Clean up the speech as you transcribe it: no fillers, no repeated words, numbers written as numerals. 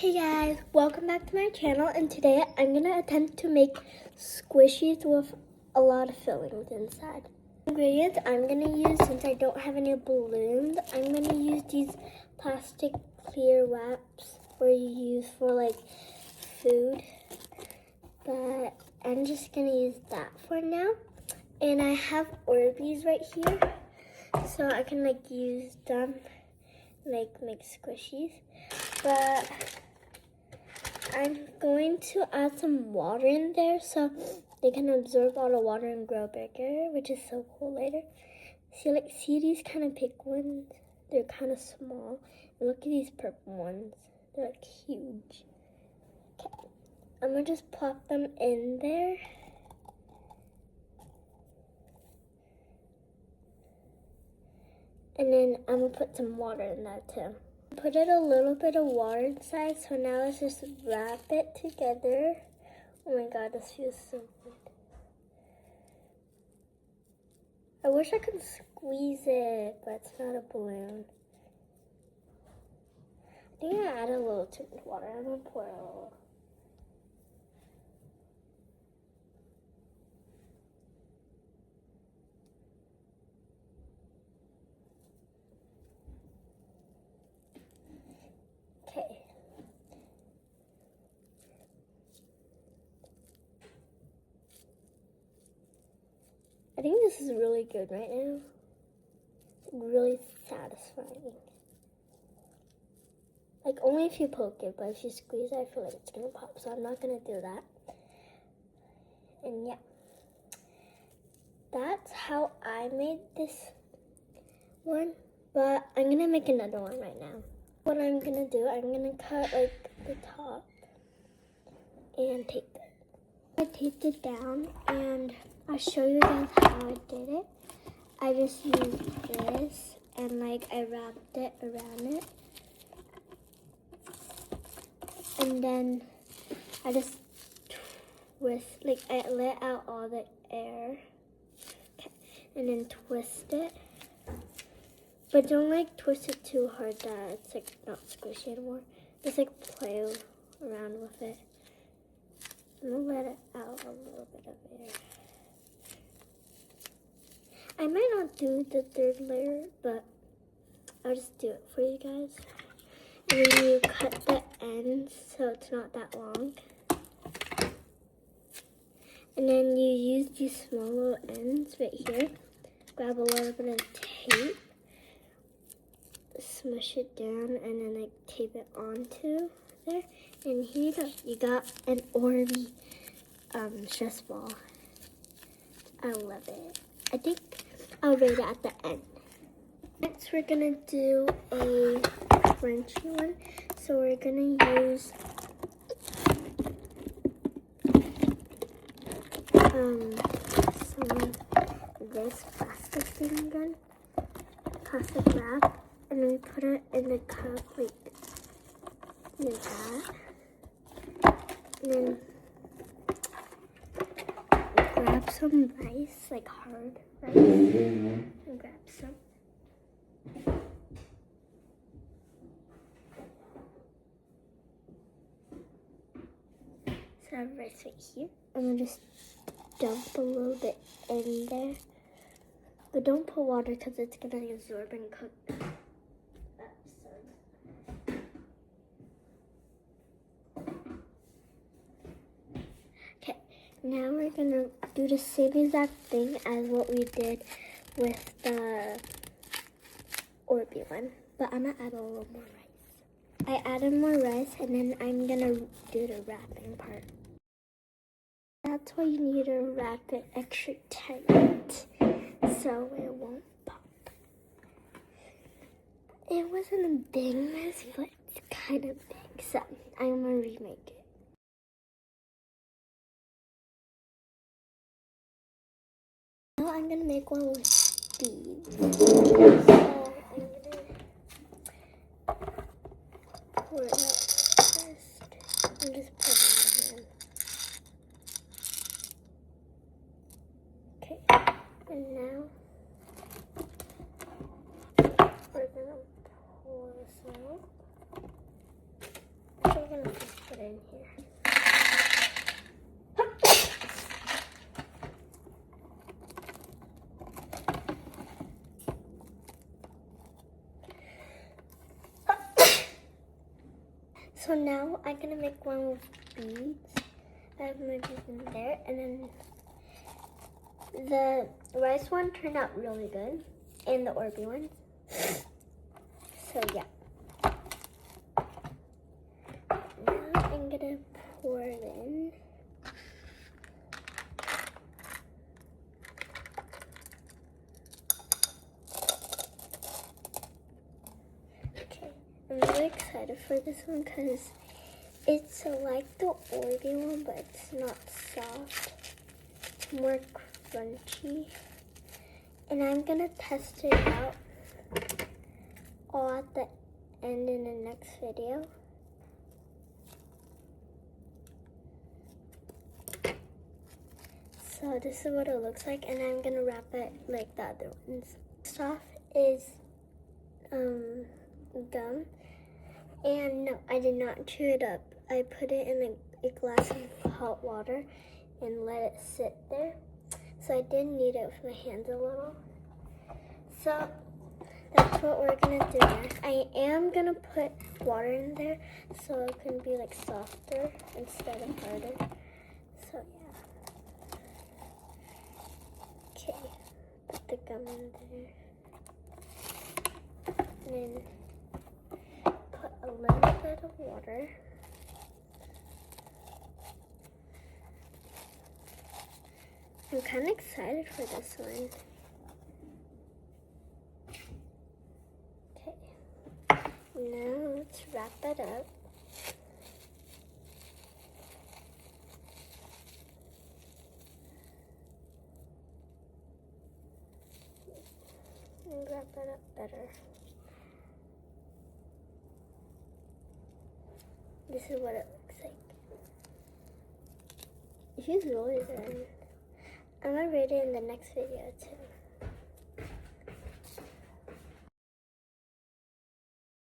Hey guys, welcome back to my channel, and today I'm going to attempt to make squishies with a lot of fillings inside. Ingredients I'm going to use, since I don't have any balloons, I'm going to use these plastic clear wraps where you use for like food, but I'm just going to use that for now. And I have Orbeez right here, so I can like use them, like make squishies, but I'm going to add some water in there so they can absorb all the water and grow bigger, which is so cool later. See these kind of big ones? They're kind of small. And look at these purple ones. They're like huge. Okay, I'm gonna just plop them in there. And then I'm gonna put some water in that too. Put a little bit of water inside, so now let's just wrap it together. Oh my god, this feels so good. I wish I could squeeze it, but it's not a balloon. I think I added a little too much water. I'm gonna pour a little. Okay. I think this is really good right now. It's really satisfying. Like only if you poke it, but if you squeeze it, I feel like it's gonna pop, so I'm not gonna do that. And yeah, that's how I made this one, but I'm gonna make another one right now. What I'm gonna do, I'm gonna cut like the top and tape it. I taped it down, and I'll show you guys how I did it. I just used this and like I wrapped it around it, and then I just twist, like I let out all the air, okay, and then twist it. But don't like twist it too hard that it's like not squishy anymore. Just like play around with it. I'm gonna let it out a little bit of air. I might not do the third layer, but I'll just do it for you guys. And then you cut the ends so it's not that long. And then you use these small little ends right here. Grab a little bit of tape, smush it down, and then like tape it onto there. And here you go. You got an Orbeez stress ball. I love it. I think I'll rate it at the end. Next, we're gonna do a crunchy one. So we're gonna use some of this plastic thing again, plastic wrap, and then we put it in the cup like that. And then grab some rice, like hard rice, and grab some. So I have rice right here. I'm gonna just dump a little bit in there, but don't put water because it's gonna absorb and cook up. Okay, now we're gonna do the same exact thing as what we did with the Orbeez one, but I'm gonna add a little more rice. I added more rice, and then I'm gonna do the wrapping part. That's why you need to wrap it extra tight so it won't pop. It wasn't a big mess, but it's kind of big, so I'm gonna remake it. Now I'm gonna make one with beads. So I'm gonna pour it out first and just put it in my hand. Okay, and now we're gonna pour this out. So we're in here. So now I'm gonna make one with beads. I have my beads in there, and then the rice one turned out really good, and the Orby one. So yeah. Now I'm gonna pour it in. Okay, I'm really excited for this one because it's like the Orby one, but it's not soft. It's more crunchy. And I'm gonna test it out all at the end in the next video. So this is what it looks like, and I'm gonna wrap it like the other ones. First off is gum, and no, I did not chew it up. I put it in a glass of hot water and let it sit there. So I did knead it with my hands a little. So that's what we're gonna do next. I am gonna put water in there so it can be like softer instead of harder. So yeah. Okay, put the gum in there. And then put a little bit of water. I'm kind of excited for this one. Okay, now let's wrap it up. And wrap it up better. This is what it looks like. It feels really good. I'm gonna rate it in the next video too.